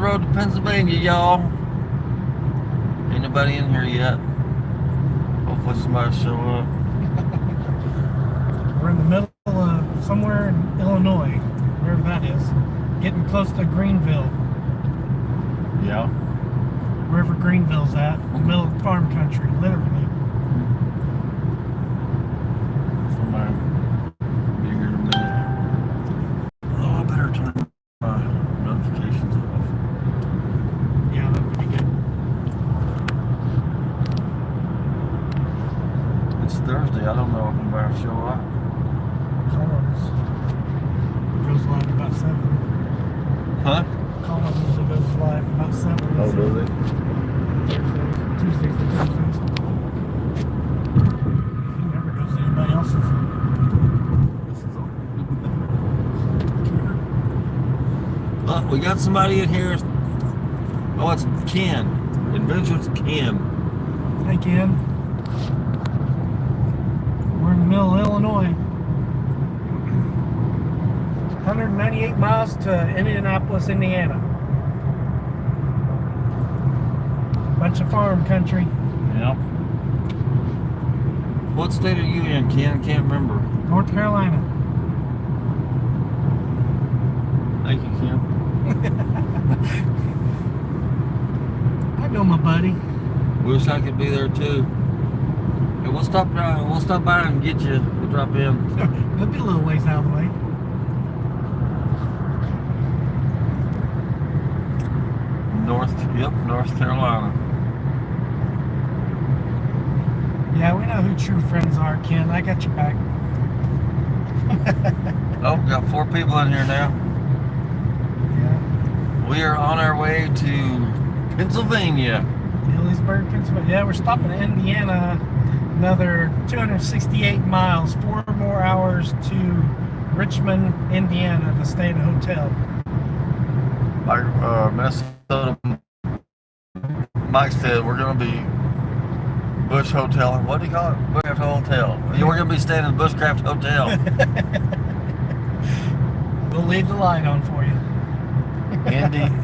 road to Pennsylvania, y'all. Ain't nobody in here yet. Hopefully somebody will show up. We're in the middle of somewhere in Illinois, wherever that is. Getting close to Greenville. Yeah. Wherever Greenville's at. Middle of farm country, literally. Somebody be here in a minute. Oh, I better turn my notifications off. Yeah, that would be good. It's Thursday. I don't know if anybody will show up. Collins goes live about 7. Huh? Collins usually goes live about 7. Oh, does it? Tuesdays and Thursdays. He never goes to anybody else's. This is on. Oh, we got somebody in here. Oh, it's Ken. Adventures Ken. Hey, Ken. We're in the middle of Illinois. 198 miles to Indianapolis, Indiana. Bunch of farm country. Yeah. What state are you in, Ken? Can't remember. North Carolina. Thank you, Ken. I know my buddy. Wish I could be there too. Hey, we'll stop by. We'll stop by and get you. We'll drop in. It'll be a little ways out of the way. North Carolina. Yeah, we know who true friends are, Ken. I got your back. Oh, got 4 people in here now. Yeah. We are on our way to Pennsylvania. Leesburg, Pennsylvania. Yeah, we're stopping in Indiana. Another 268 miles, 4 more hours to Richmond, Indiana to stay in a hotel. Like Minnesota, Mike said, we're going to be Bush Hotel. What do you call it? Bushcraft Hotel. We're going to be staying in the Bushcraft Hotel. We'll leave the light on for you.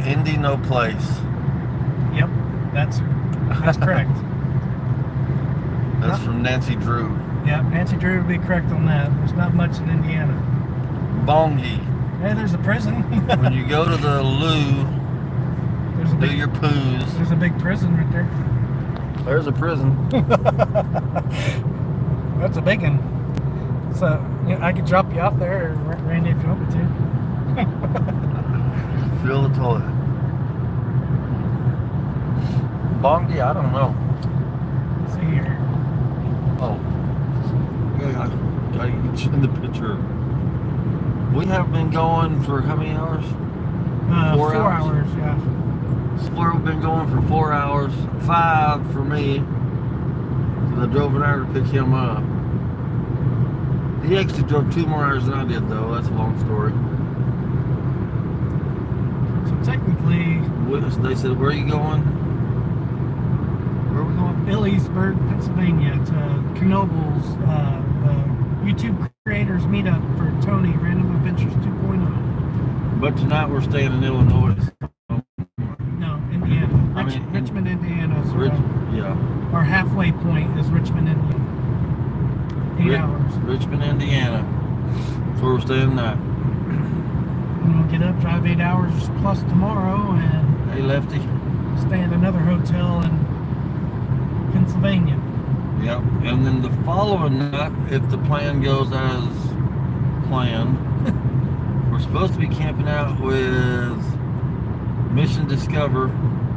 Indy, no place. Yep, that's correct. That's from Nancy Drew. Yep, Nancy Drew would be correct on that. There's not much in Indiana. Bongi. Hey, there's a prison. When you go to the loo, do your poos. There's a big prison right there. There's a prison. That's a big one. So, you know, I could drop you off there, Randy, if you want me to. Fill the toilet. Bongi, I don't know. Let's see here. Oh. Yeah, I gotta get you in the picture. We have been going for how many hours? 4 hours, yeah. We've been going for 4 hours. 5 for me. So I drove an hour to pick him up. He actually drove 2 more hours than I did, though. That's a long story. So technically, They said, where are you going? Where are we going? Leesburg, Pennsylvania to Knoebels, the YouTube creators meetup for Tony, Random Adventures 2.0. But tonight we're staying in Illinois. No, Indiana. Richmond, Indiana is yeah. our halfway point is Richmond, Indiana. 8 hours. Richmond, Indiana. That's where we're staying tonight. And we'll get up, drive 8 hours plus tomorrow, and Hey, Lefty. stay in another hotel in Pennsylvania. Yep. And then the following night, if the plan goes as planned, we're supposed to be camping out with Mission Discover.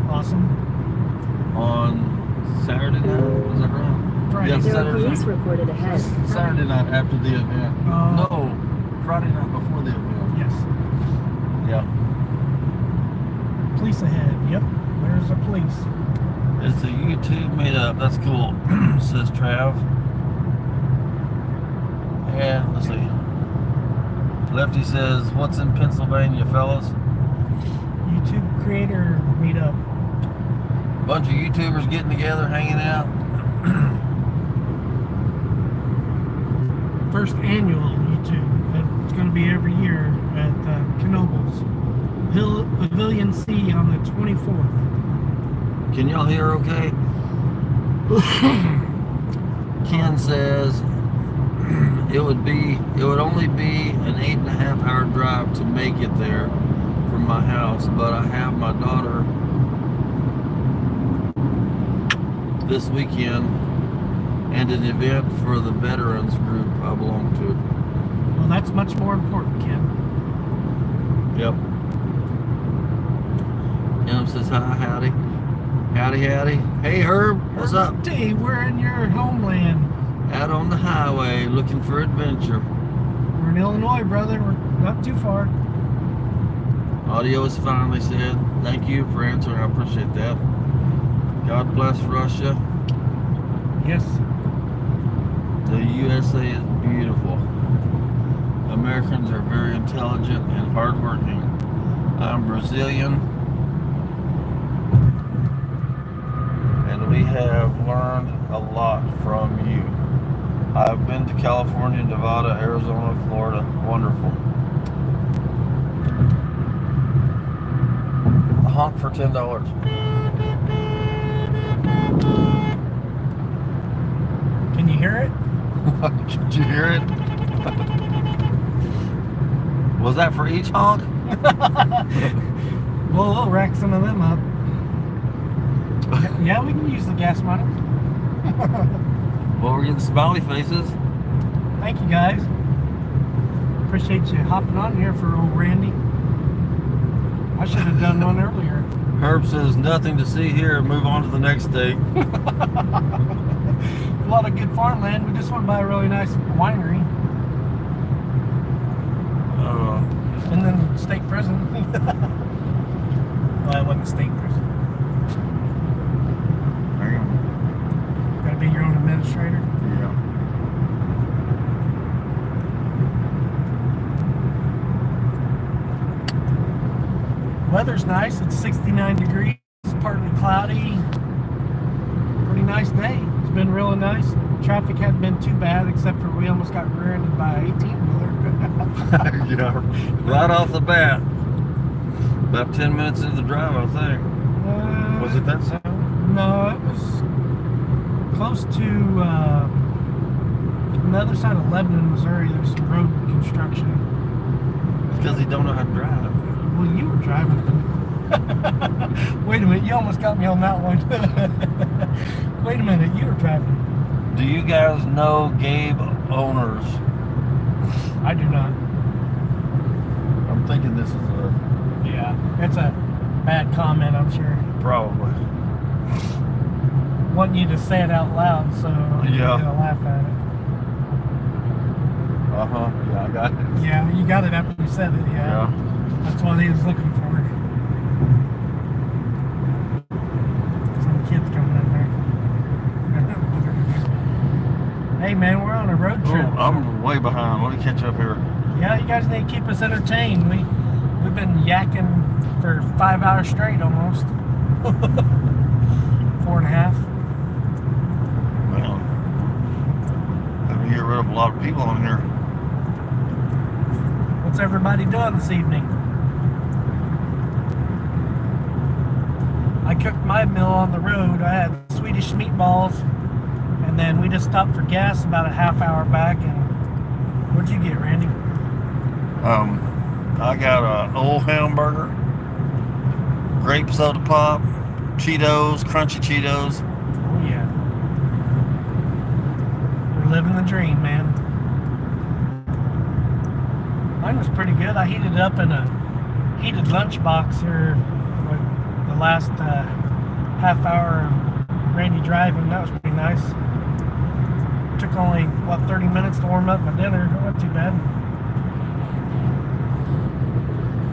Awesome. On Saturday night. Was that right? Friday. Yeah, There are police reported ahead. Saturday night after the event. No, Friday night before the event. Yes. Yeah. Police ahead. Yep. There's the police. It's a YouTube meetup. That's cool, says Trav. And let's see. Lefty says, what's in Pennsylvania, fellas? YouTube creator meetup. Bunch of YouTubers getting together, hanging out. First annual YouTube. It's going to be every year at Knoebels. Pavilion C on the 24th. Can y'all hear okay? Ken says it would only be an 8.5 hour drive to make it there from my house, but I have my daughter this weekend and an event for the veterans group I belong to. Well, that's much more important, Ken. Yep. Em says hi, howdy. Howdy, howdy. Hey, Herb, what's up? Hey, we're in your homeland. Out on the highway looking for adventure. We're in Illinois, brother. We're not too far. Audio is fine, they said. Thank you for answering. I appreciate that. God bless Russia. Yes. The USA is beautiful. Americans are very intelligent and hardworking. I'm Brazilian, and we have learned a lot from you. I've been to California, Nevada, Arizona, Florida. Wonderful. A honk for $10. Can you hear it? Did you hear it? Was that for each honk? Well, we'll rack some of them up. Yeah, we can use the gas monitor. Well, we're getting smiley faces. Thank you, guys. Appreciate you hopping on here for old Randy. I should have done one earlier. Herb says nothing to see here. Move on to the next state. A lot of good farmland. We just went by a really nice winery. And then state prison. Well, it wasn't state prison. Hang on. Gotta be your own administrator. Yeah. Weather's nice. It's 69 degrees. It's partly cloudy. Pretty nice day. It's been really nice. Traffic hadn't been too bad, except for we almost got rear-ended by an 18-wheeler. Yeah. Right off the bat. About 10 minutes into the drive, I think. Was it that soon? No, it was close to on the other side of Lebanon, Missouri. There's some road construction. Because he don't know how to drive. Well, you were driving. Wait a minute, you almost got me on that one. Wait a minute, you were driving. Do you guys know Gabe Owners? I do not. I'm thinking this is a... Yeah, it's a bad comment, I'm sure. Probably. Want you to say it out loud, so Yeah. you'll laugh at it. Uh-huh. Yeah, I got it. Yeah, you got it after you said it, yeah. That's what he was looking for. Some kids coming in there. Hey man, we're on a road trip. Oh, I'm way behind. Let me catch up here. Yeah, you guys need to keep us entertained. We've been yakking for 5 hours straight almost. 4.5. Well, let me get rid of a lot of people on here. What's everybody doing this evening? I cooked my meal on the road. I had Swedish meatballs, and then we just stopped for gas about a half hour back. And what'd you get, Randy? I got a old hamburger, grape soda pop, Cheetos, crunchy Cheetos. Oh yeah, we're living the dream, man. Mine was pretty good. I heated it up in a heated lunchbox here for the last half hour of Randy driving. That was pretty nice. Took only, 30 minutes to warm up my dinner. It wasn't too bad.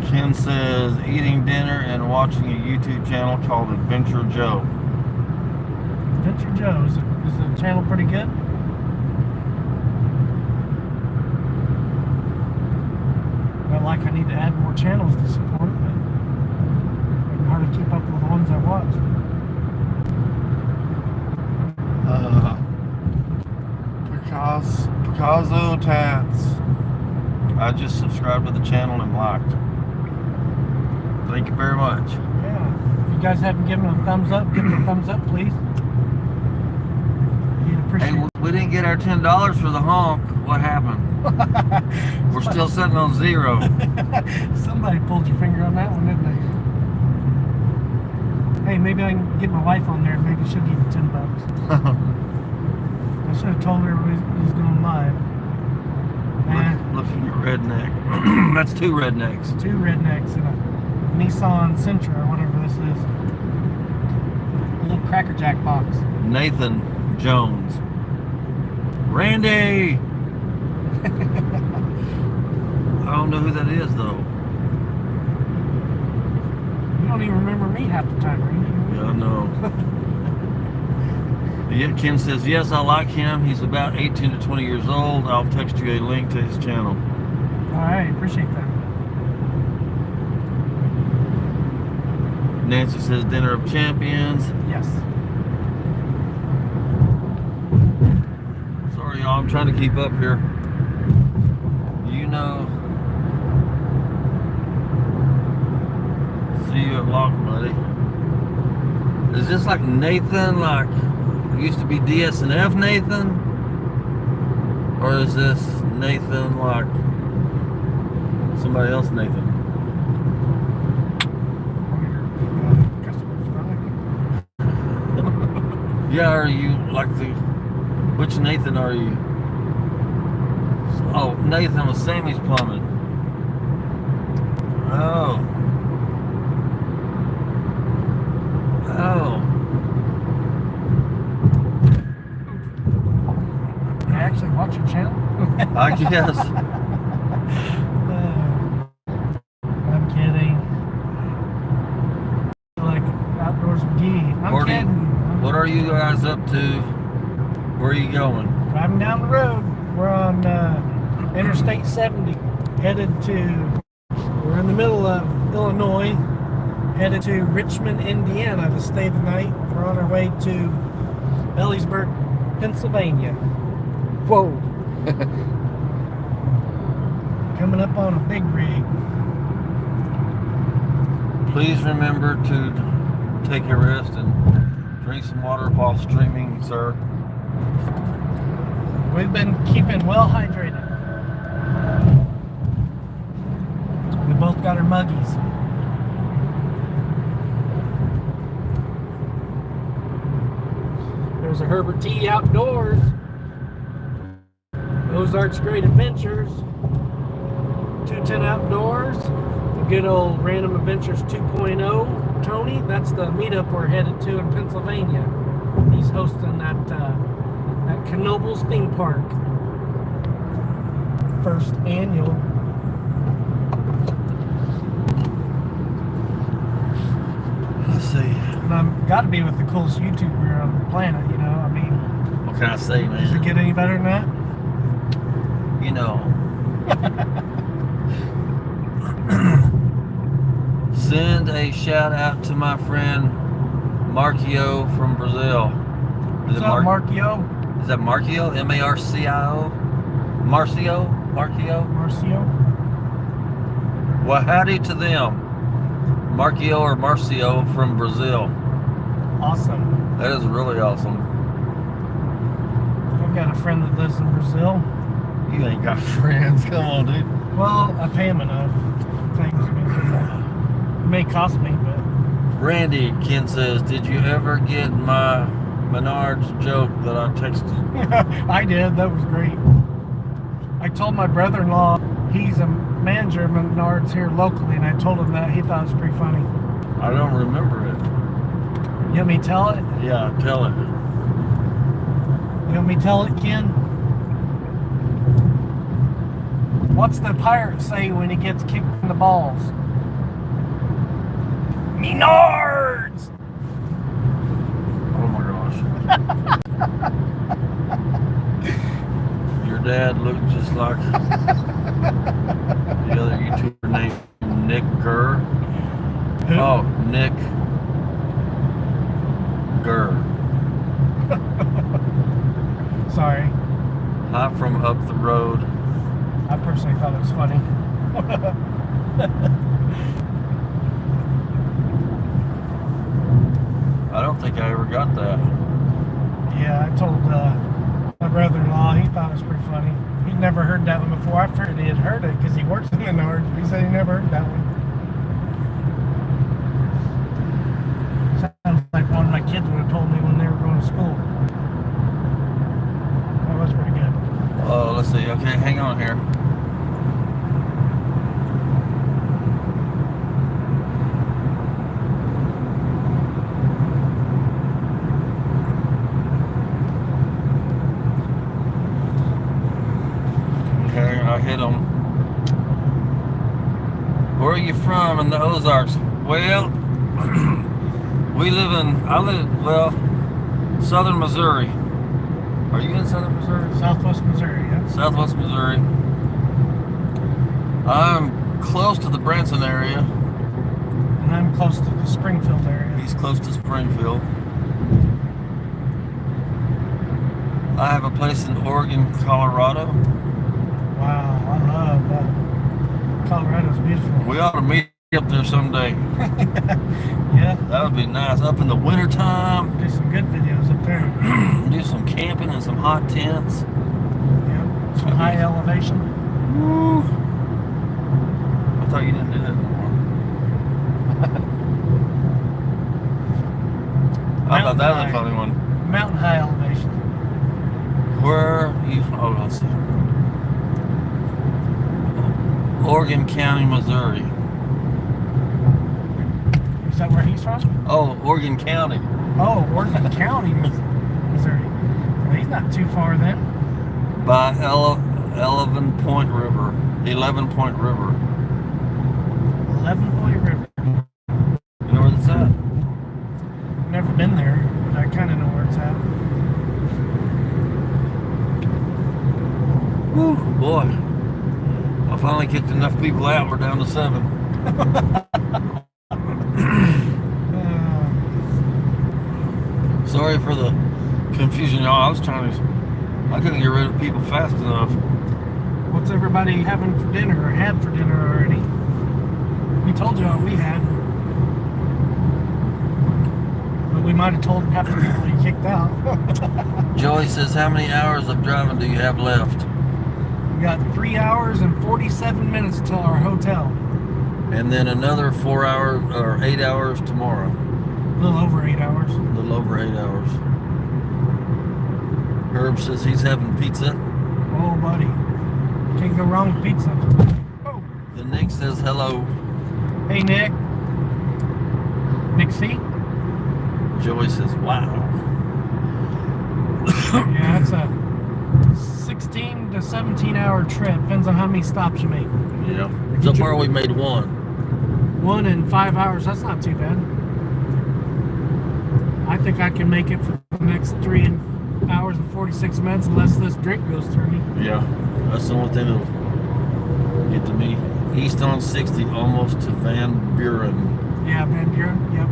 Ken says eating dinner and watching a YouTube channel called Adventure Joe. Adventure Joe, is the channel pretty good? Not like I need to add more channels to support, but it's hard to keep up with the ones I watch. Picasso Tats. I just subscribed to the channel and liked. Thank you very much. Yeah. If you guys haven't given them a thumbs up, give them a thumbs up, please. You'd appreciate Hey, we didn't get our $10 for the honk. What happened? We're still sitting on zero. Somebody pulled your finger on that one, didn't they? Hey, maybe I can get my wife on there and maybe she'll give you $10. I should have told her we was going live. Looking at redneck. That's two rednecks. Two rednecks in a Nissan Sentra or whatever this is. A little Cracker Jack box. Nathan Jones. Randy! I don't know who that is though. You don't even remember me half the time, Randy. Yeah, I know. Yeah, Ken says, yes, I like him. He's about 18 to 20 years old. I'll text you a link to his channel. All right, appreciate that. Nancy says, Dinner of Champions. Yes. Sorry, y'all. I'm trying to keep up here. You know. See you at Lock, buddy. Is this like Nathan, like used to be DS&F Nathan? Or is this Nathan like somebody else Nathan? Yeah, are you like which Nathan are you? Oh, Nathan with Sammy's Plumbing. Oh. I actually watch your channel? I guess. I'm kidding. Like Outdoors McGee. I'm kidding. What are you guys up to? Where are you going? Driving down the road. We're on Interstate 70. We're in the middle of Illinois. Headed to Richmond, Indiana to stay the night. We're on our way to Belliesburg, Pennsylvania. Whoa. Coming up on a big rig. Please remember to take a rest and drink some water while streaming, sir. We've been keeping well hydrated. We both got our muggies. There's a Herbert T. Outdoors. Ozarks Great Adventures. 210 Outdoors. The good old Random Adventures 2.0. Tony, that's the meetup we're headed to in Pennsylvania. He's hosting that at Knoebels theme park. First annual. Let's see. And I've got to be with the coolest YouTuber on the planet, you know. I mean, What can I say, man? does it get any better than that? You know. Send a shout out to my friend Marcio from Brazil. What's up, Marcio? Is that Marcio? M-A-R-C-I-O? Marcio? Marcio? Marcio? Well, howdy to them. Marcio or Marcio from Brazil. Awesome. That is really awesome. I've got a friend that lives in Brazil. You ain't got friends. Come on, dude. Well, I pay him enough. Things it may cost me, but Randy, Ken says, did you ever get my Menards joke that I texted? I did. That was great. I told my brother-in-law, he's a manager of Menards here locally, and I told him that. He thought it was pretty funny. I don't remember it. You want me to tell it? Yeah, tell it. You want me to tell it, Ken? What's the pirate say when he gets kicked in the balls? Menards! Oh my gosh. Your dad looked just like the other YouTuber named Nick Gurr. Who? Oh, Nick Gurr. Sorry. Hi from up the road. I personally thought it was funny. think I ever got that. Yeah, I told my brother-in-law, he thought it was pretty funny. He'd never heard that one before. I figured he had heard it because he works in Menards, but he said he never heard that one. Sounds like one of my kids would have told me when they were going to school. That was pretty good. Oh, let's see. Okay, hang on here. Okay, I hit them. Where are you from in the Ozarks? Well, southern Missouri. Are you in southern Missouri? Southwest Missouri, yeah. Southwest Missouri. I'm close to the Branson area. And I'm close to the Springfield area. He's close to Springfield. I have a place in Oregon, Colorado. Wow, I love that. Colorado's beautiful. We ought to meet up there someday. Yeah. That would be nice. Up in the wintertime. Do some good videos up there. Do some camping and some hot tents. Yeah. Some high elevation. Woo. I thought you didn't do that anymore. I thought that was a funny one. Mountain high elevation. Where are you from? Oh, let's see. Oregon County, Missouri. Is that where he's from? Oh, Oregon County. Oh, Oregon County, Missouri. Well, he's not too far then. By 11 Point River. 11 Point River. 11 Point River. You know where that's at? Never been there, but I kind of know where it's at. Woo, boy. I finally kicked enough people out. We're down to 7. Sorry for the confusion, y'all. I couldn't get rid of people fast enough. What's everybody having for dinner or had for dinner already? We told you what we had. But we might have told half the people you kicked out. Joey says, how many hours of driving do you have left? We got 3 hours and 47 minutes till our hotel. And then another 4 hours or 8 hours tomorrow. A little over 8 hours. A little over 8 hours. Herb says he's having pizza. Oh, buddy. Can't go wrong with pizza. Oh. Then Nick says hello. Hey, Nick. Nick C? Joey says, wow. Yeah, it's a 16 to 17 hour trip. Depends on how many stops you make. Yeah. So far we made one. 1 in 5 hours. That's not too bad. I think I can make it for the next 3 hours and 46 minutes unless this drink goes through me. Yeah. That's the only thing that'll get to me. East on 60, almost to Van Buren. Yeah, Van Buren. Yep.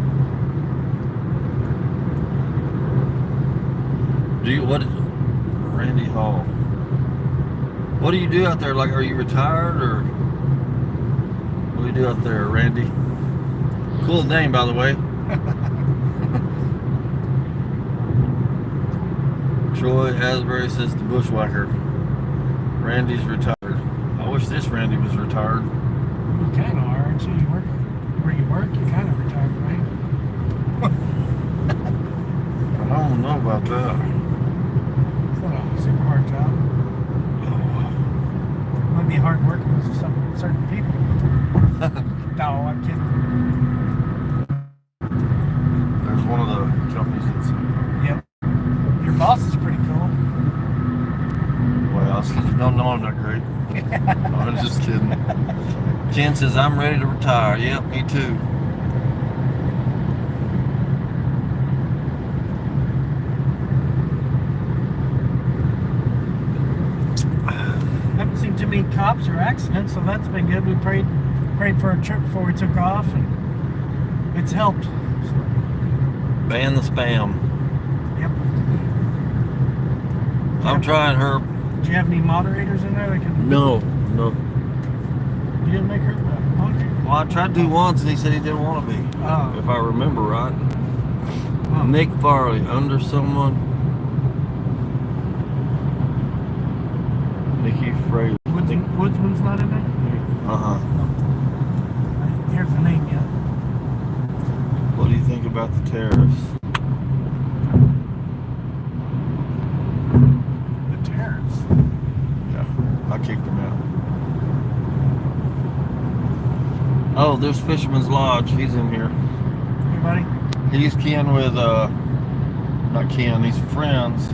Randy Hall. What do you do out there? Like, are you retired or what do you do out there, Randy? Cool name, by the way. Troy Asbury says the bushwhacker. Randy's retired. I wish this Randy was retired. You kind of are, aren't you? You work where you work, you kind of retired, right? I don't know about that. It's not a super hard job. Might be hard working with some certain people. No, I'm kidding. There's one of the companies that's... Yep. Your boss is pretty cool. Well, you don't know I'm not great. No, I'm just kidding. Ken says, I'm ready to retire. Yep, me too. Haven't seen too many cops or accidents, so that's been good. We prayed for a trip before we took off, and it's helped. So. Ban the spam. Yep. I'm trying, Herb. Do you have any moderators in there that can? No. You didn't make her moderator? Well, I tried to do once, and he said he didn't want to be. Oh. If I remember right. Oh. Nick Farley, under someone. Nikki Fraley. Woodsman's not in there? Uh-huh. Here's the name yet. What do you think about the tariffs? The tariffs? Yeah, I kicked him out. Oh, there's Fisherman's Lodge. He's in here. Anybody? He's kin with, not kin, he's friends,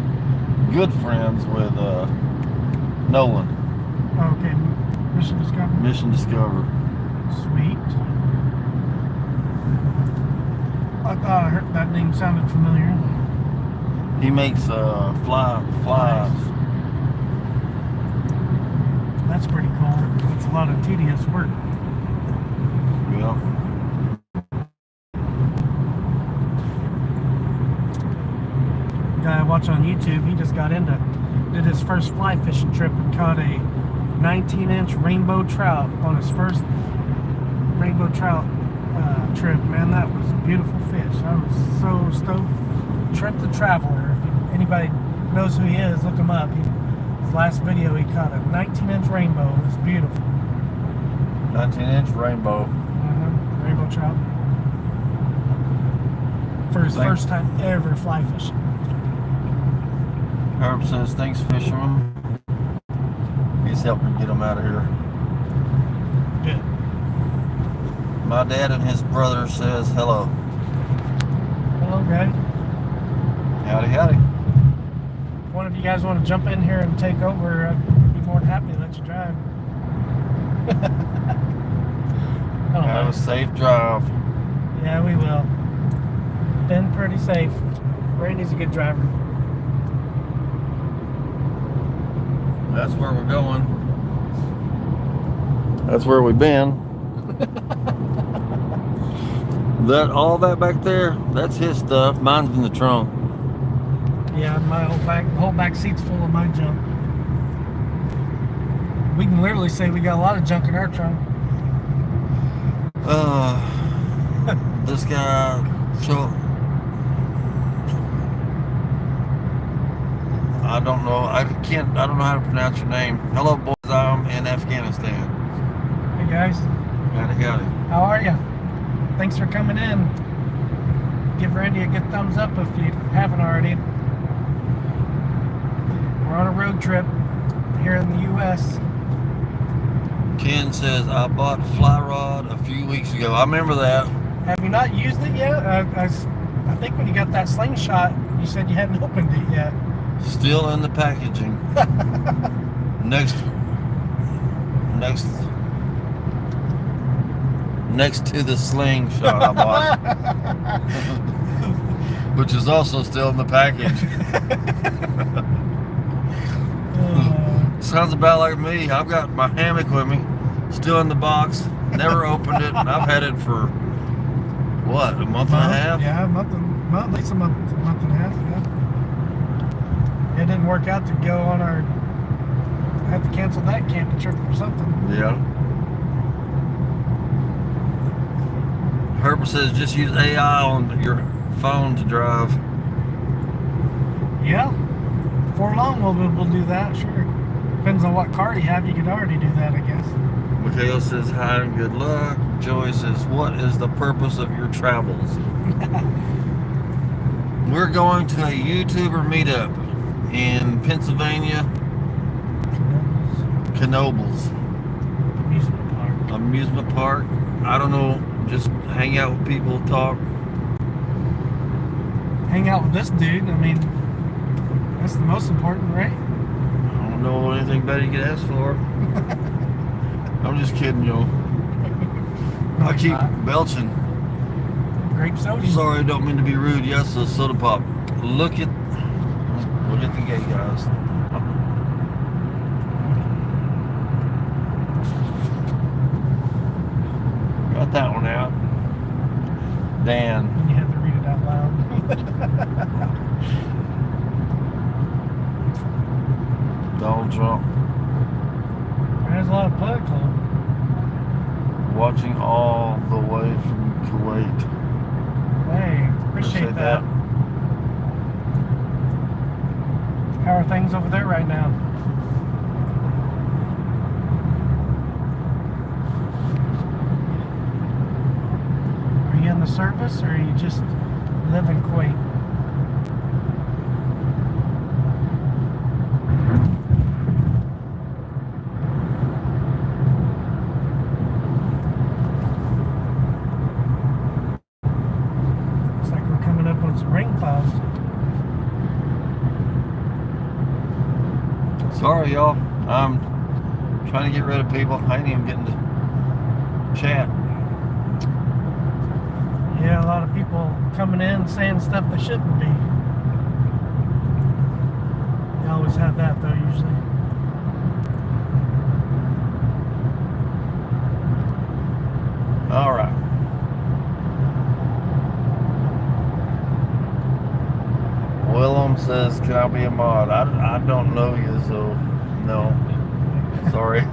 good friends with, Nolan. Oh, okay. Mission Discovery? Mission Discover. Sweet. I thought I heard that name sounded familiar. He makes, flies. That's pretty cool. It's a lot of tedious work. Yeah. Guy I watch on YouTube, he just did his first fly fishing trip and caught a 19-inch rainbow trout on his first rainbow trout trip. Man, that was a beautiful fish. I was so stoked. Trent the Traveler. If anybody knows who he is, look him up. His last video, he caught a 19-inch rainbow. It was beautiful. 19-inch rainbow. Rainbow trout. For his first time ever fly fishing. Herb says, thanks, fisherman. He's helping get them out of here. Good. My dad and his brother says hello. Hello, guys. Howdy, howdy. If one of you guys want to jump in here and take over, I'd be more than happy to let you drive. Have a safe drive. Yeah, we will. Been pretty safe. Randy's a good driver. That's where we're going. That's where we've been. All that back there, that's his stuff. Mine's in the trunk. Yeah, my whole back seat's full of my junk. We can literally say we got a lot of junk in our trunk. This guy, I don't know. I don't know how to pronounce your name. Hello, boys. I'm in Afghanistan. Hey guys, Howdy, howdy. how are you? Thanks for coming in. Give Randy a good thumbs up if you haven't already. We're on a road trip here in the U.S. Ken says, I bought fly rod a few weeks ago. I remember that. Have you not used it yet? I think when you got that slingshot, you said you hadn't opened it yet. Still in the packaging. Next to the slingshot I bought. Which is also still in the package. Sounds about like me. I've got my hammock with me, still in the box, never opened it, and I've had it for, what, a month and a half? Yeah, at least a month and a half, yeah. It didn't work out to go on I had to cancel that camping trip or something. Yeah. Herbert says just use AI on your phone to drive. Yeah. Before long, we'll do that, sure. Depends on what car you have, you could already do that, I guess. Mikhail says hi and good luck. Joey says, what is the purpose of your travels? We're going to a YouTuber meetup in Pennsylvania. Knoebels. Amusement park. I don't know, just hang out with people, talk. Hang out with this dude, I mean, that's the most important, right? I don't know anything better you could ask for. I'm just kidding, yo. I keep belching. Grape soda. Sorry, I don't mean to be rude. Yes, a soda pop. Look at the gay guys. Got that one out. Dan. And you have to read it out loud. Donald Trump. There's a lot of political. Watching all the way from Kuwait. Hey, appreciate that. How are things over there right now? Are you in the service or are you just live in Kuwait? Looks like we're coming up on some rain clouds. Sorry, y'all. I'm trying to get rid of people. I ain't even getting to chat. Yeah, a lot of people coming in saying stuff they shouldn't be. You always have that though, usually. All right. Willem says, can I be a mod? I don't know you, so no. Sorry. No,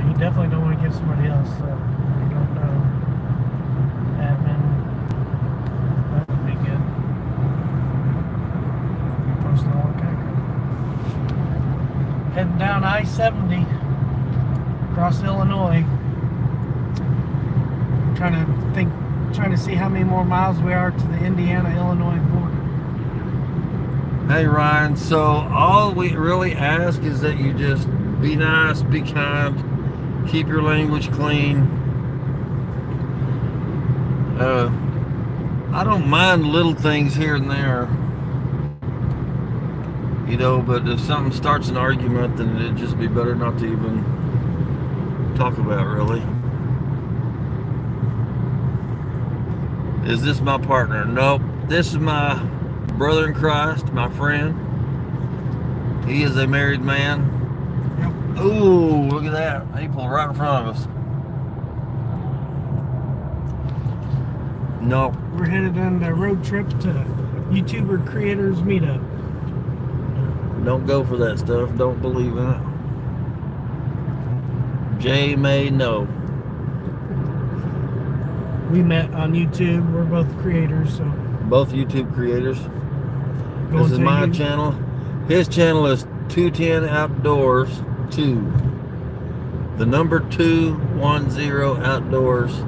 you definitely don't want to give somebody else you don't know admin. That would be good. You posting all okay. Heading down I-70 across Illinois. Trying to see how many more miles we are to the Indiana-Illinois border. Hey Ryan, so all we really ask is that you just be nice, be kind, keep your language clean. I don't mind little things here and there, you know, but if something starts an argument, then it'd just be better not to even talk about, really. Is this my partner? Nope. This is my brother in Christ, my friend. He is a married man. Yep. Ooh, look at that. He pulled right in front of us. Nope. We're headed on a road trip to YouTuber Creators Meetup. Don't go for that stuff. Don't believe in it. Jay may know. We met on YouTube. We're both creators, so. Both YouTube creators. This is my channel. His channel is 210 Outdoors 2. The number 210 Outdoors.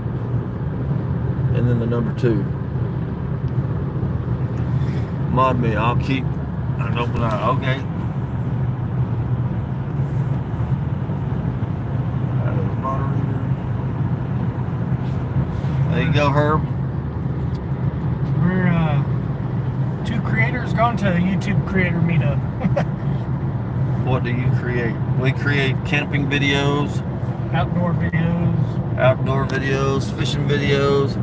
And then the number 2. Mod me. I'll keep an open eye. Okay. There you go, Herb. We're two creators going to a YouTube creator meetup. What do you create? We create camping videos, Outdoor videos, fishing videos.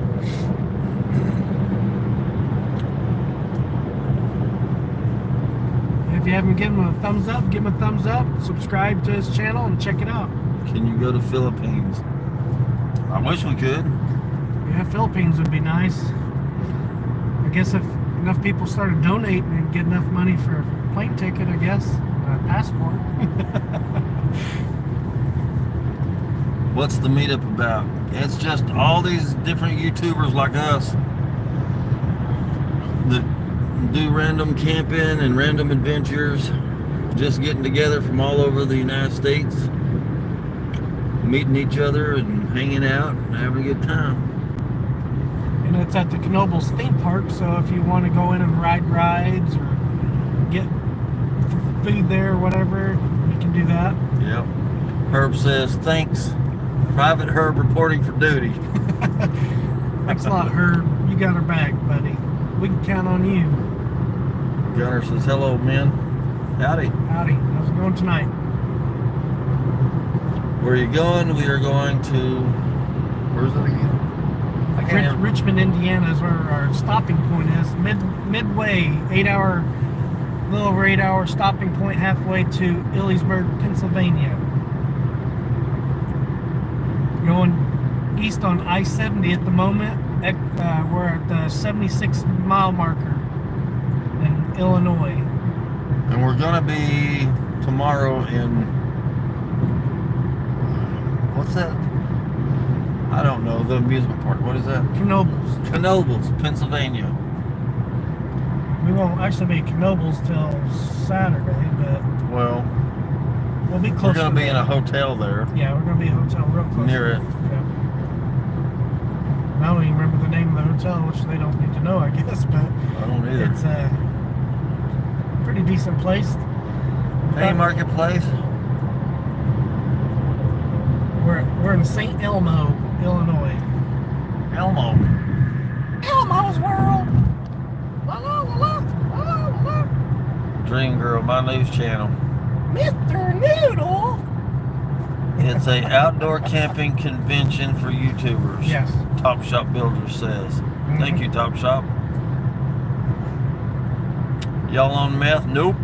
If you haven't given him a thumbs up, give him a thumbs up. Subscribe to his channel and check it out. Can you go to Philippines? I wish we could. Yeah, Philippines would be nice. I guess if enough people started donating and get enough money for a plane ticket, I guess, a passport. What's the meetup about? It's just all these different YouTubers like us that do random camping and random adventures, just getting together from all over the United States, meeting each other and hanging out and having a good time. And it's at the Knoebels theme park, so if you want to go in and ride rides or get food there or whatever, you can do that. Yep. Herb says, thanks. Private Herb reporting for duty. Thanks a lot, Herb. You got our back, buddy. We can count on you. Gunner says, hello, men. Howdy. Howdy. How's it going tonight? Where are you going? We are going to... Where's it again? Richmond, Indiana is where our stopping point is. Midway, a little over 8 hour stopping point halfway to Ellensburg, Pennsylvania. Going east on I-70 at the moment. We're at the 76 mile marker in Illinois. And we're going to be tomorrow in... What's that? I don't know, the amusement park. What is that? Knoebels. Knoebels, Pennsylvania. We won't actually be at Knoebels till Saturday, but Well, we'll be close. we're going to be in a hotel there. Yeah, we're going to be in a hotel real close. Near it. Yeah. And I don't even remember the name of the hotel, which they don't need to know, I guess, but I don't either. it's a pretty decent place. Hey, Marketplace. We're in St. Elmo, Illinois. Elmo. Elmo's World! La la la la, la la la. Dream Girl, my news channel. Mr. Noodle! It's a outdoor camping convention for YouTubers. Yes. Top Shop Builder says. Thank you, Top Shop. Y'all on meth? Nope.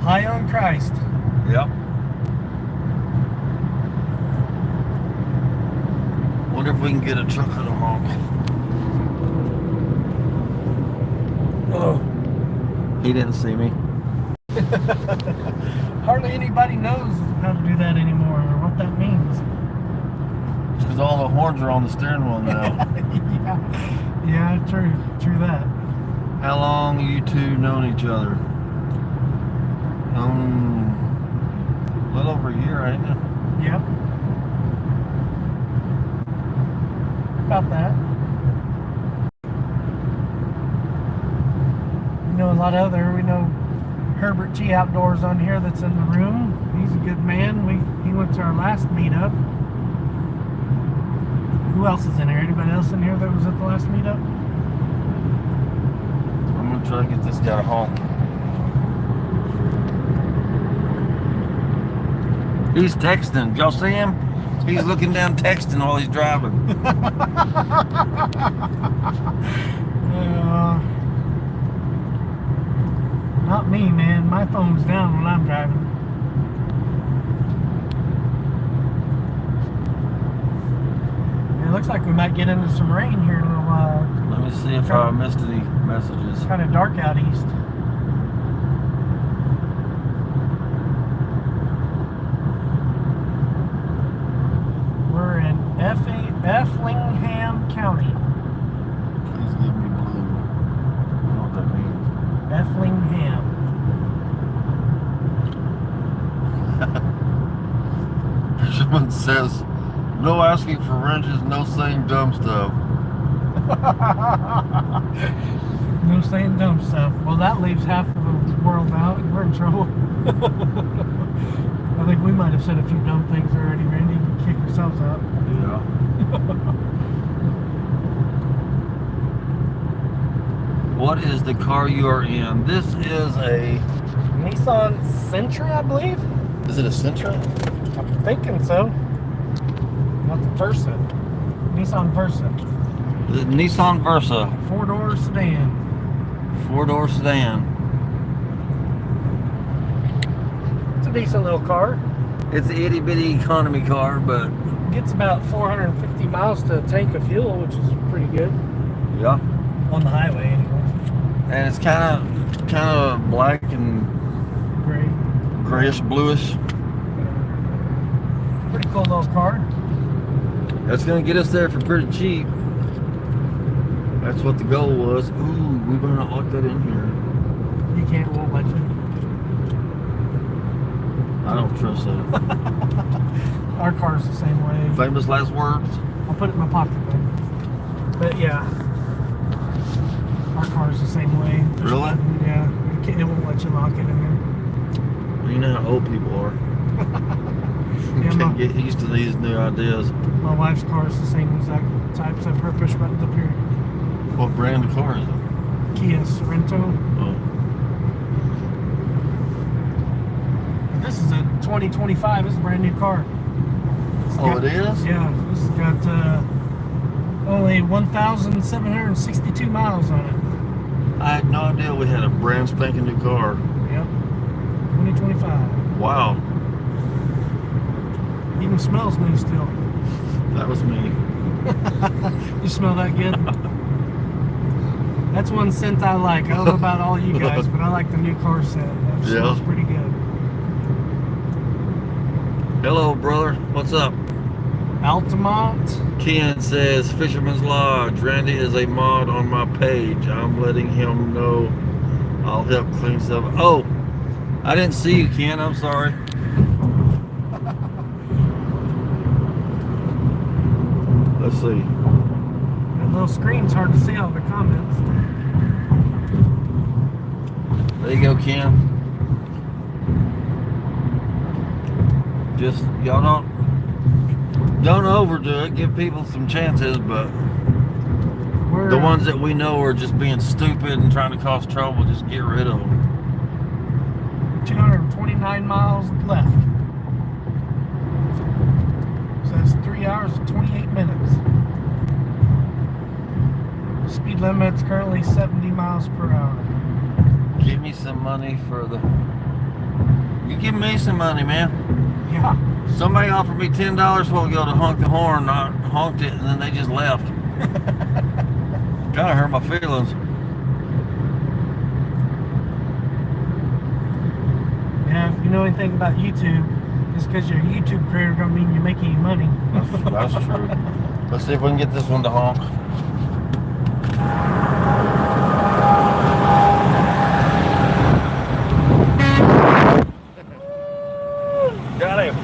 High on Christ. Yep. Wonder if we can get a truck at a honk. Oh. He didn't see me. Hardly anybody knows how to do that anymore or what that means. Because all the horns are on the steering wheel now. Yeah, true that. How long you two known each other? A little over a year, ain't it? Yep. About that. We know a lot of we know Herbert T. Outdoors on here that's in the room. He's a good man. He went to our last meetup. Who else is in here? Anybody else in here that was at the last meetup? I'm gonna try to get this guy home. He's texting. Y'all see him? He's looking down texting while he's driving. Not me, man. My phone's down when I'm driving. It looks like we might get into some rain here in a little while. Let me see if I missed any messages. It's kind of dark out east. We're in Effingham County. Please give me blue. I don't know what that means. Effingham. Someone says, no asking for wrenches, no saying dumb stuff. No saying dumb stuff. Well, that leaves half of the world out. We're in trouble. I think we might have said a few dumb things already, Randy. We kick ourselves out. Yeah. What is the car you are in? This is a Nissan Sentra, I believe. Is it a Sentra? I'm thinking so. Not the Versa. Nissan Versa. Is it Nissan Versa? Four-door sedan. Four-door sedan. It's a decent little car. It's an itty-bitty economy car, but Gets about 450 miles to a tank of fuel, which is pretty good. yeah. On the highway, anyway. And it's kind of black and Great. grayish, bluish. Pretty cool little car. That's gonna get us there for pretty cheap. That's what the goal was. Ooh, we better not lock that in here. You won't let you. I don't trust that. Our car's the same way. Famous last words. I'll put it in my pocket then. But yeah, our car's the same way. Really? Yeah, it won't let you lock it in there. Well, you know how old people are. Yeah, Can't get used to these new ideas. My wife's car is the same exact type, except her push buttons up here. What brand of car is it? Kia Sorento. Oh. This is a 2025. This is a brand new car. It is? Yeah, this has got only 1,762 miles on it. I had no idea we had a brand spanking new car. Yep. 2025. Wow. Even smells new still. That was me. You smell that good? That's one scent I like. I don't know about all you guys, but I like the new car scent. That smells pretty good. Hello, brother. What's up? Altamont. Ken says, Fisherman's Lodge. Randy is a mod on my page. I'm letting him know I'll help clean stuff. Oh, I didn't see you, Ken. I'm sorry. Let's see. That little screen's hard to see all the comments. There you go, Ken. Just, y'all don't overdo it. Give people some chances, but We're, the ones that we know are just being stupid and trying to cause trouble, just get rid of them. 229 miles left. So that's 3 hours and 28 minutes. Speed limit's currently 70 miles per hour. Give me some money for the... You give me some money, man. Yeah. Somebody offered me $10 a while ago to honk the horn. I honked it and then they just left. Kind of hurt my feelings. Yeah, if you know anything about YouTube, just because you're a YouTube creator don't mean you're making any money. That's true. Let's see if we can get this one to honk. Got him.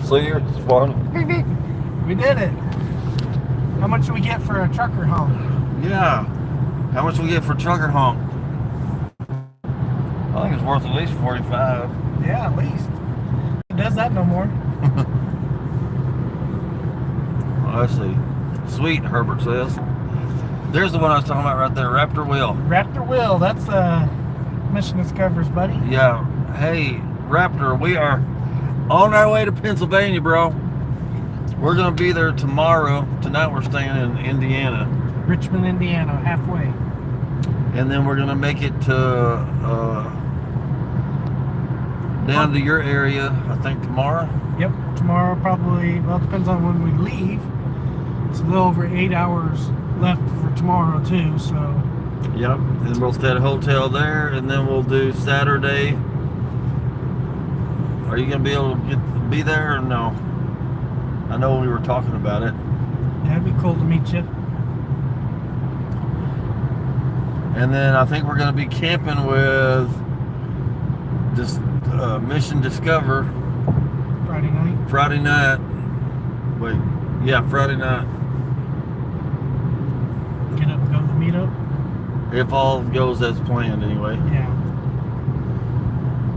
See, it's fun. We did it. How much do we get for a trucker honk? Yeah. How much we get for trucker honk? I think it's worth at least 45. Yeah, at least. It does that no more. Let's see. Sweet, Herbert says. There's the one I was talking about right there, Raptor Wheel. Raptor Wheel, that's Mission Discoverers, buddy. Yeah. Hey, Raptor, we are on our way to Pennsylvania, bro. We're going to be there tomorrow. Tonight we're staying in Indiana. Richmond, Indiana, halfway. And then we're going to make it to down to your area, I think tomorrow. Yep, tomorrow probably, well, it depends on when we leave. It's a little over 8 hours left for tomorrow too, so. Yep, and we'll stay at a hotel there, and then we'll do Saturday. Are you going to be able to be there or no? I know we were talking about it. Yeah, it'd be cool to meet you. And then I think we're going to be camping with this Mission Discover Friday night. Friday night. Wait, yeah, Friday night. Get up and go to the meetup. If all goes as planned, anyway. Yeah.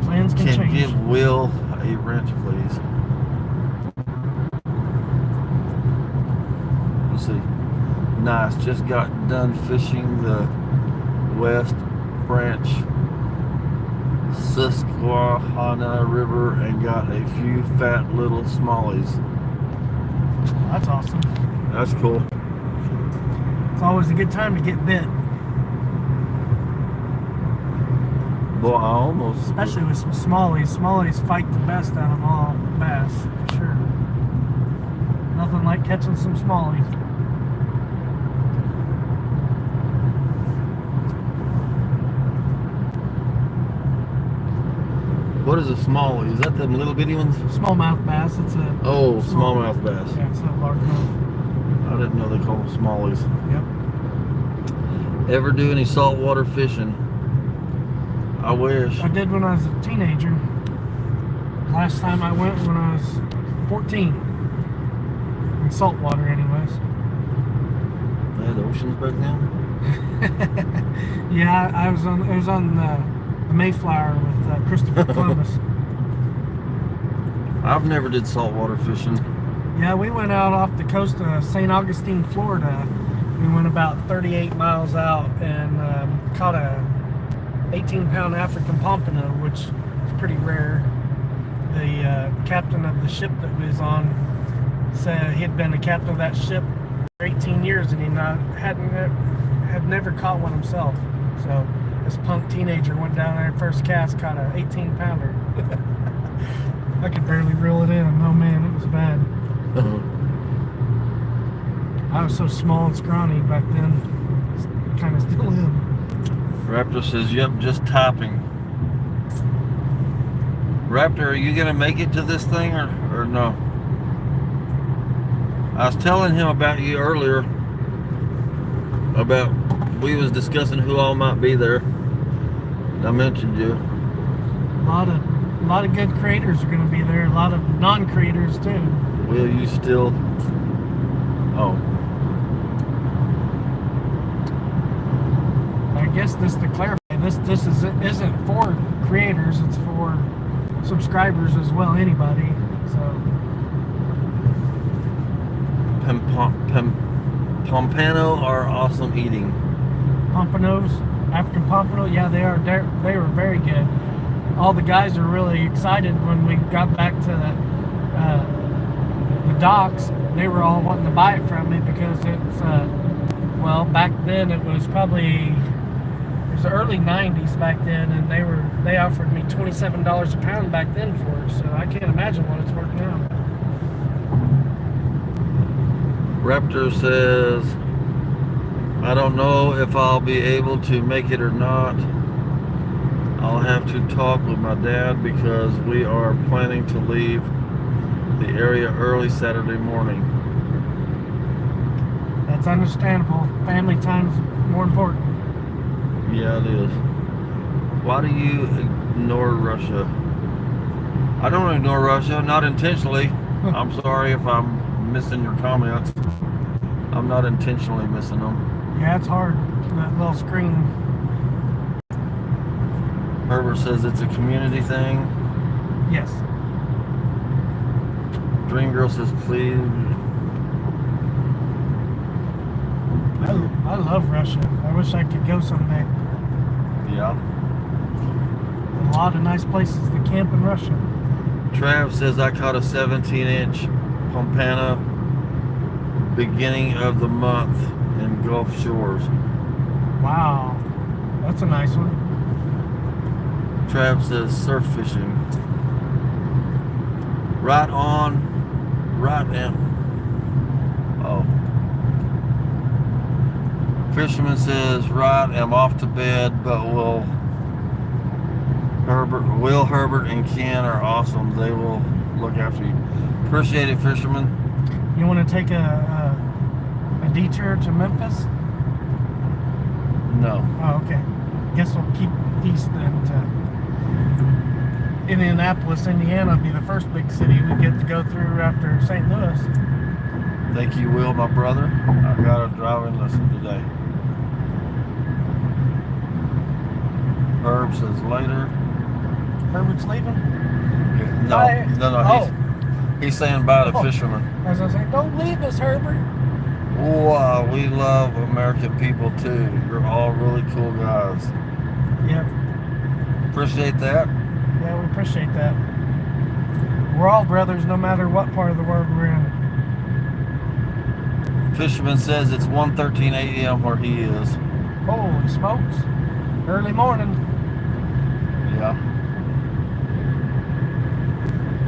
Plans can change. Give Will a wrench, please. Let's see. Nice. Just got done fishing the West Branch Susquehanna River and got a few fat little smallies. That's awesome. That's cool. It's always a good time to get bit. Boy, I almost... Especially with some smallies. Smallies fight the best out of all bass, for sure. Nothing like catching some smallies. What is a smallie? Is that them little bitty ones? Smallmouth bass. It's a Smallmouth bass. Yeah, it's not largemouth. I didn't know they called them smallies. Yep. Ever do any saltwater fishing? I wish. I did when I was a teenager. Last time I went when I was 14. In saltwater, anyways. They had oceans back then? Yeah, it was on the Mayflower with Christopher Columbus. I've never did saltwater fishing. Yeah, we went out off the coast of St. Augustine, Florida. We went about 38 miles out and caught a 18-pound African pompano, which is pretty rare. The captain of the ship that we was on said he had been the captain of that ship for 18 years and he had never caught one himself. So this punk teenager went down there, first cast, caught an 18-pounder. I could barely reel it in. Oh man, it was bad. I was so small and scrawny back then. Kind of still am. Raptor says, yep, just typing. Raptor, are you gonna make it to this thing or no? I was telling him about you earlier. About we was discussing who all might be there. I mentioned you. A lot of good creators are going to be there. A lot of non-creators too. Will you still? Oh. I guess this to clarify, this isn't for creators. It's for subscribers as well. Anybody. So. Pompano are awesome eating. Pompanos, African pompano, yeah, they are. They were very good. All the guys are really excited when we got back to the docks. They were all wanting to buy it from me because it's well, back then it was probably the early '90s back then, and they offered me $27 a pound back then for it. So I can't imagine what it's worth now. Raptor says, I don't know if I'll be able to make it or not. I'll have to talk with my dad because we are planning to leave the area early Saturday morning. That's understandable. Family time's more important. Yeah, it is. Why do you ignore Russia? I don't ignore Russia, not intentionally. I'm sorry if I'm missing your comments. I'm not intentionally missing them. Yeah, it's hard. That little screen. Herbert says it's a community thing. Yes. Dream Girl says please. I love Russia. I wish I could go someday. Yeah. A lot of nice places to camp in Russia. Trav says I caught a 17-inch Pompano beginning of the month in Gulf Shores. Wow. That's a nice one. Trav says surf fishing. Right on. Right in. Oh. Fisherman says, right, I'm off to bed, but Will, Herbert, and Ken are awesome. They will look after you. Appreciate it, Fisherman. You want to take a detour to Memphis? No. Oh, okay. Guess we'll keep east then to Indianapolis, Indiana will be the first big city we get to go through after St. Louis. Thank you, Will, my brother. I got a driving lesson today. Herb says later. Herbert's leaving? No, Bye. no. He's saying bye to Fisherman. As I say, don't leave us, Herbert. Wow, we love American people too. You're all really cool guys. Yep. Appreciate that. Yeah, we appreciate that. We're all brothers no matter what part of the world we're in. Fisherman says it's 1:13 a.m. where he is. Holy smokes. Early morning. Yeah.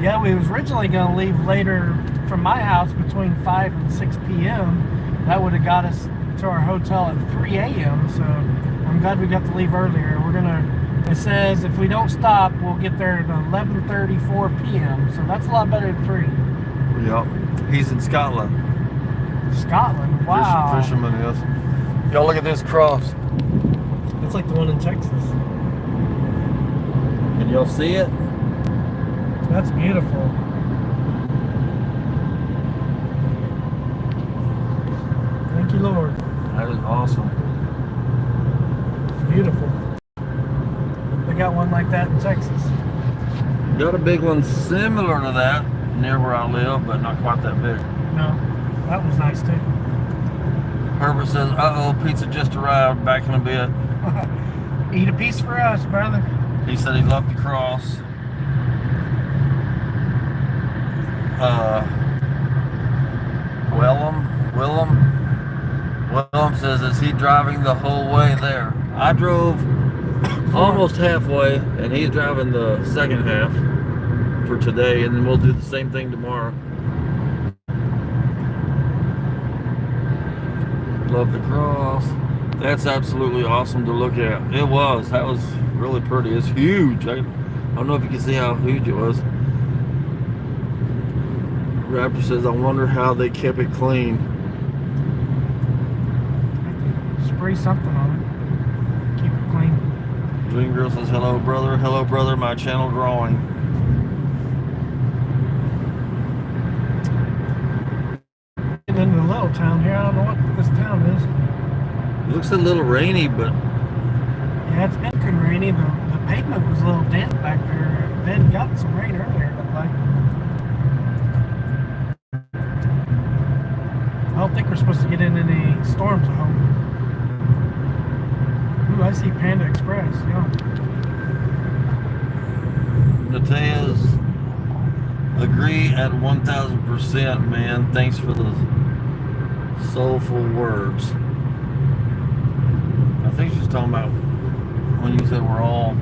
Yeah, we was originally going to leave later from my house between 5 and 6 p.m. That would have got us to our hotel at 3 a.m. So I'm glad we got to leave earlier. It says if we don't stop, we'll get there at 11:34 p.m. So that's a lot better than 3. Yep. He's in Scotland. Scotland? Wow. Fisherman is. Y'all look at this cross. It's like the one in Texas. Can y'all see it? That's beautiful. Thank you, Lord. That is awesome. It's beautiful. They got one like that in Texas. Got a big one similar to that near where I live, but not quite that big. No, that one's nice too. Herbert says, uh-oh, pizza just arrived, back in a bit. Eat a piece for us, brother. He said he loved the cross. Willem says, is he driving the whole way there? I drove almost halfway, and he's driving the second half for today, and then we'll do the same thing tomorrow. Love the cross. That's absolutely awesome to look at. It was. That was really pretty. It's huge. I don't know if you can see how huge it was. Raptor says, I wonder how they kept it clean. Spray something on it. Keep it clean. Dream Girl says, hello brother, my channel growing. Getting into a little town here. I don't know what this town is. It looks a little rainy, but Yeah, it's been pretty rainy. The pavement was a little damp back there. They had gotten some rain earlier, it looked like. I don't think we're supposed to get in any storms, I hope. Ooh, I see Panda Express, yeah. Matea's agree at 1000%, man. Thanks for the soulful words. I think she's talking about when you said we're all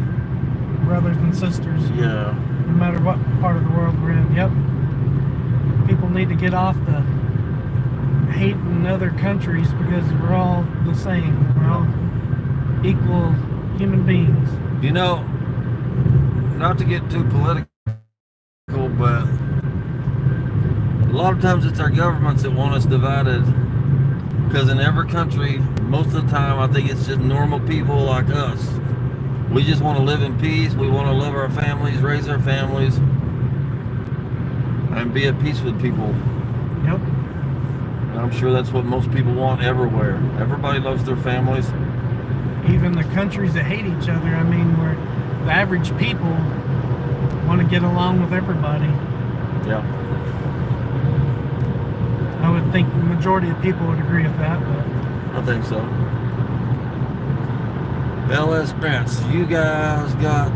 Brothers and sisters. Yeah. No matter what part of the world we're in. Yep. People need to get off the hating other countries because we're all the same. We're all equal human beings. You know, not to get too political, but a lot of times it's our governments that want us divided. Because in every country, most of the time, I think it's just normal people like us. We just want to live in peace. We want to love our families, raise our families, and be at peace with people. Yep. And I'm sure that's what most people want everywhere. Everybody loves their families. Even the countries that hate each other, I mean, where the average people want to get along with everybody. Yeah. I would think the majority of people would agree with that, but I think so. LS Prince, you guys got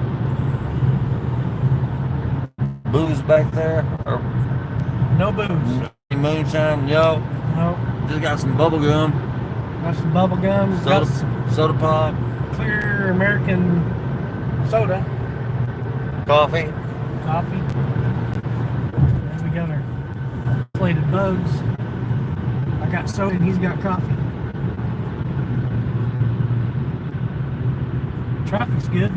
booze back there? Or no booze. Moonshine? Yo. No. Just got some bubble gum. Got some bubble gum. Got some soda pop. Clear American soda. Coffee. Coffee. And we got our plated bugs. I got soda and he's got coffee. Traffic's good.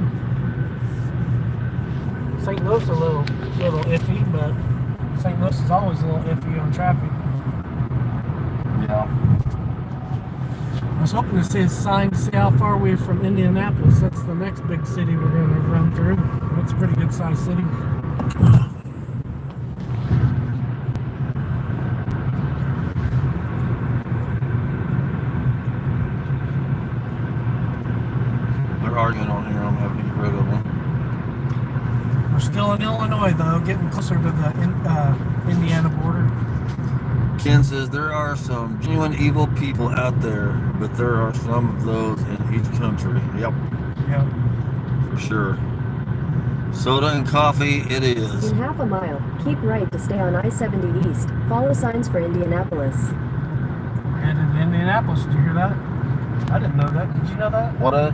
St. Louis a little iffy, but St. Louis is always a little iffy on traffic. Yeah. I was hoping to see a sign to see how far we're from Indianapolis. That's the next big city we're going to run through. It's a pretty good sized city. They're arguing on here. I'm having to get rid of them. We're still in Illinois, though, getting closer to the Indiana border. Ken says there are some genuine evil people out there, but there are some of those in each country. Yep. Yep. For sure. Soda and coffee it is. In half a mile, keep right to stay on I-70 East. Follow signs for Indianapolis. We're headed to Indianapolis. Did you hear that? I didn't know that. Did you know that? What is?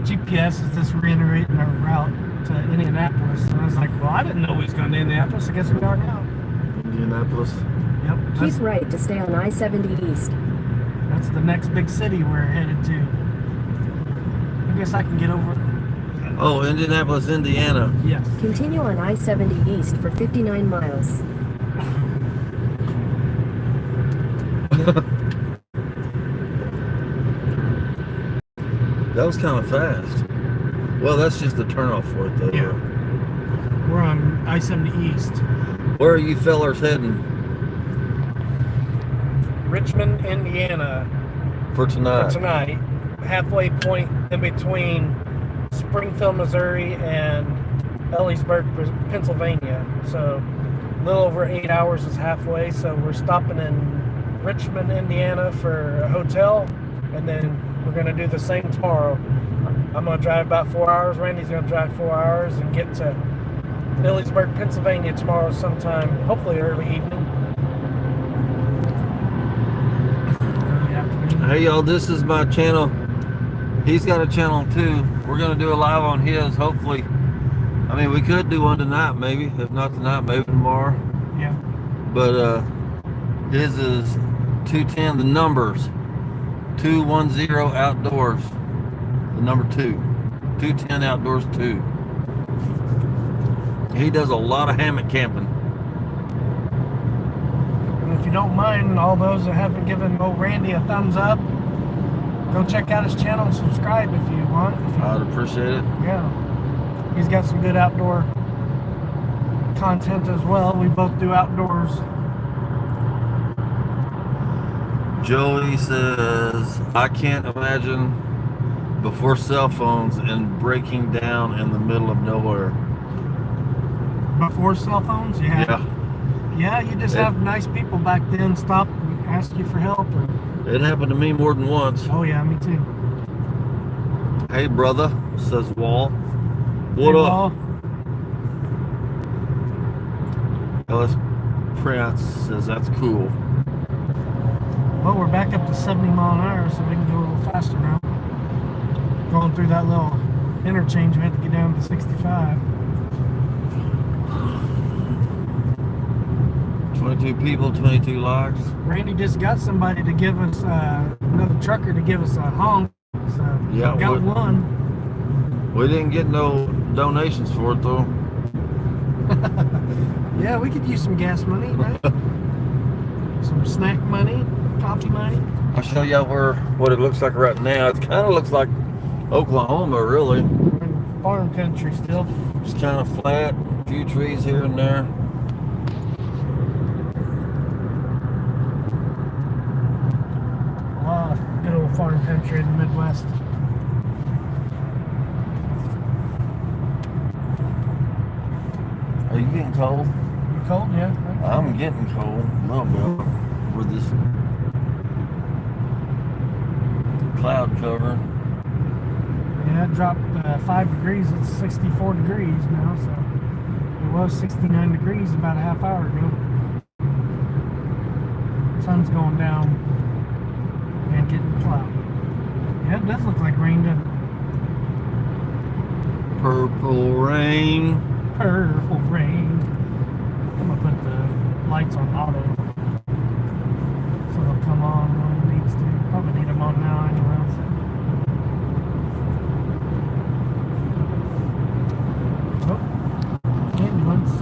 GPS is just reiterating our route to Indianapolis. And I was like, well, I didn't know we was going to Indianapolis. I guess we are now. Indianapolis. Yep. Keep right to stay on I-70 East. That's the next big city we're headed to. I guess I can get over. Oh, Indianapolis, Indiana. Yes. Continue on I-70 East for 59 miles. That was kind of fast. Well, that's just the turnoff for it, though. Yeah. We're on I-70 East. Where are you fellers heading Richmond, Indiana. for tonight? For tonight. Halfway point in between Springfield, Missouri and Ellisburg, Pennsylvania. So a little over 8 hours is halfway. So we're stopping in Richmond, Indiana for a hotel, and then we're going to do the same tomorrow. I'm going to drive about 4 hours. Randy's going to drive 4 hours and get to Ellisburg, Pennsylvania tomorrow sometime, hopefully early evening. Early afternoon. Hey, y'all, this is my channel. He's got a channel, too. We're going to do a live on his, hopefully. I mean, we could do one tonight, maybe. If not tonight, maybe tomorrow. Yeah. But his is 210, the numbers. 210 outdoors. The number 2. 210 Outdoors 2. He does a lot of hammock camping. And if you don't mind, all those that haven't given old Randy a thumbs up, go check out his channel and subscribe if you want. I'd appreciate it. Yeah. He's got some good outdoor content as well. We both do outdoors. Joey says, I can't imagine before cell phones and breaking down in the middle of nowhere. Before cell phones? Yeah. Yeah, you just have nice people back then stop and ask you for help. Or... It happened to me more than once. Oh, yeah, me too. Hey, brother, says Wall. What hey, up? Wall. Ellis Prince says, that's cool. Well, we're back up to 70 mile an hour, so we can go a little faster now. Going through that little interchange, we had to get down to 65. 22 people, 22 likes. Randy just got somebody to give us, another trucker to give us a honk. So Yeah, we got one. We didn't get no donations for it, though. Yeah, we could use some gas money, right? Some snack money, coffee money. I'll show you what it looks like right now. It kind of looks like Oklahoma, really. We're in farm country still. It's kind of flat, a few trees here and there. A lot of good old farm country in the Midwest. Are you getting cold? You cold, yeah? I'm getting cold a little bit with this cloud cover. Yeah, it dropped 5 degrees. It's 64 degrees now, so it was 69 degrees about a half hour ago. Sun's going down and getting cloudy. Yeah, it does look like rain, doesn't it? Purple rain. Purple rain. I'm gonna put the lights on auto so they'll come on when it needs to. Probably need them on now anyway. Oh, ambulance.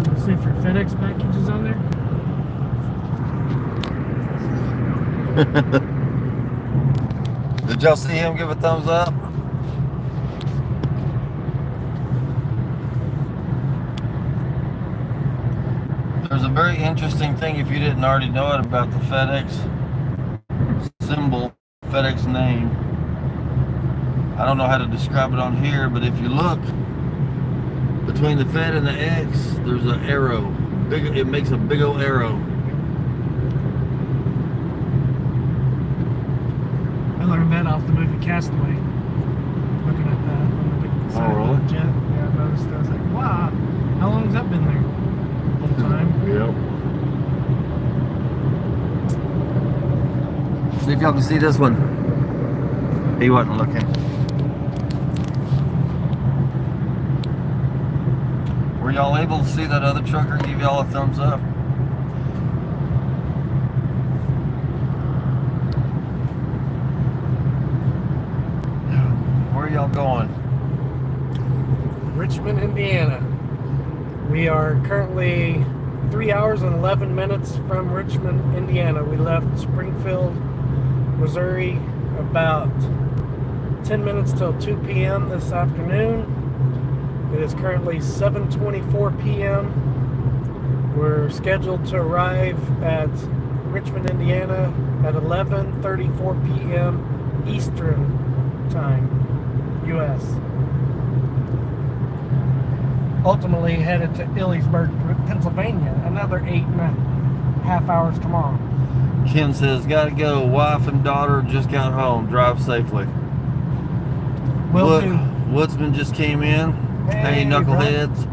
Let's see if your FedEx package is on there. Did y'all see him give a thumbs up? There's a very interesting thing, if you didn't already know it, about the FedEx symbol, FedEx name. I don't know how to describe it on here, but if you look between the Fed and the X, there's an arrow. It makes a big old arrow. I learned that off the movie Castaway. Looking at that on the big side of the jet. Yeah, I noticed. I was like, wow, how long has that been there? Long time. Yep. See if y'all can see this one. He wasn't looking. Were y'all able to see that other trucker give y'all a thumbs up? Where are y'all going? Richmond, Indiana. We are currently 3 hours and 11 minutes from Richmond, Indiana. We left Springfield, Missouri about 10 minutes till 2 p.m. this afternoon. It is currently 7:24 p.m. We're scheduled to arrive at Richmond, Indiana at 11:34 p.m. Eastern Time, U.S. Ultimately headed to Ellensburg, Pennsylvania. Another 8.5 hours tomorrow. Ken says, gotta go. Wife and daughter just got home. Drive safely. Will do. Woodsman just came in. Hey, knuckleheads.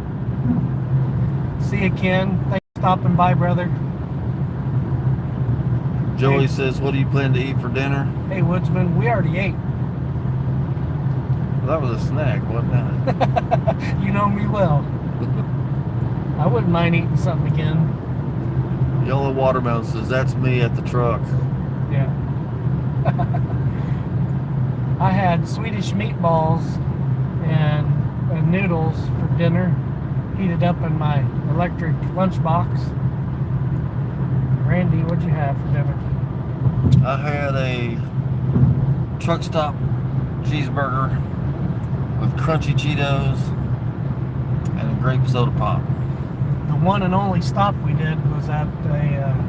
See you, Ken. Thanks for stopping by, brother. Joey says, what do you plan to eat for dinner? Hey, Woodsman, we already ate. Well, that was a snack, wasn't it? You know me well. I wouldn't mind eating something again. Yellow Watermelon says, that's me at the truck. Yeah. I had Swedish meatballs and noodles for dinner, heated up in my electric lunchbox. Randy, what'd you have for dinner? I had a truck stop cheeseburger with crunchy Cheetos and a grape soda pop. The one and only stop we did was at a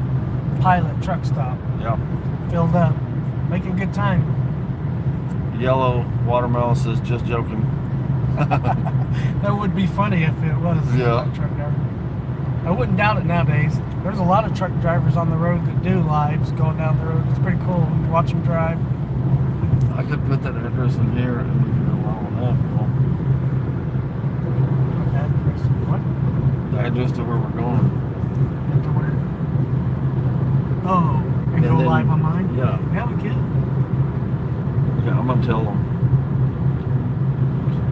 Pilot truck stop. Yep. Filled up. Making good time. Yellow watermelon says just joking. That would be funny if it was Yeah. a truck driver. I wouldn't doubt it nowadays. There's a lot of truck drivers on the road that do lives going down the road. It's pretty cool. You watch them drive. I could put that address in here and we can go along with that if you want. What? The address to where we're going. Into where? Oh, and go then- live on mine? Yeah. Yeah, we could. Yeah, I'm gonna tell them.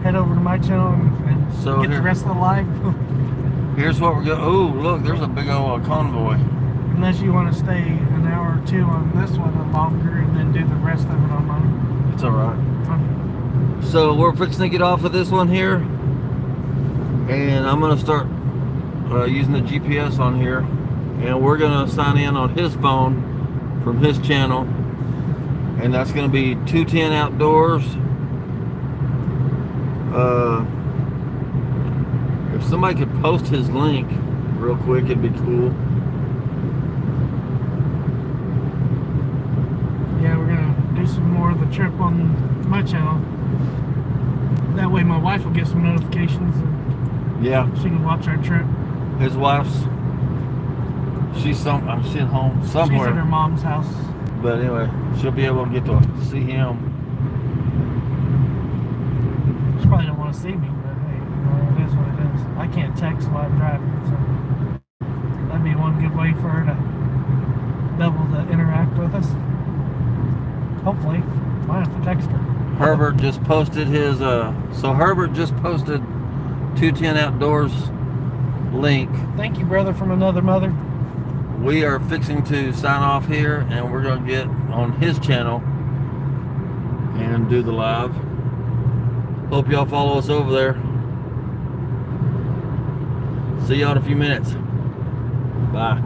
Head over to my channel and So get the here- rest of the live. Here's what we're going. Oh, look, there's a big old convoy. Unless you want to stay an hour or two on this one and longer and then do the rest of it on mine. It's all right. So we're fixing to get off of this one here, and I'm gonna start using the GPS on here, and we're gonna sign in on his phone from his channel, and that's gonna be 210 Outdoors. If somebody could post his link real quick, it'd be cool. Yeah, we're gonna do some more of the trip on my channel. That way my wife will get some notifications and Yeah, she can watch our trip. his wife's. She's at home She's at her somewhere, mom's house. but anyway, she'll be able to get to see him. She probably don't want to see me, but hey, it is what it is. I can't text while I'm driving, so that'd be one good way for her to double to interact with us. Hopefully, might have to text her. Herbert just posted his so Herbert just posted 210 Outdoors link. Thank you, brother from another mother. We are fixing to sign off here, and we're gonna get on his channel and do the live. Hope y'all follow us over there. See y'all in a few minutes. Bye.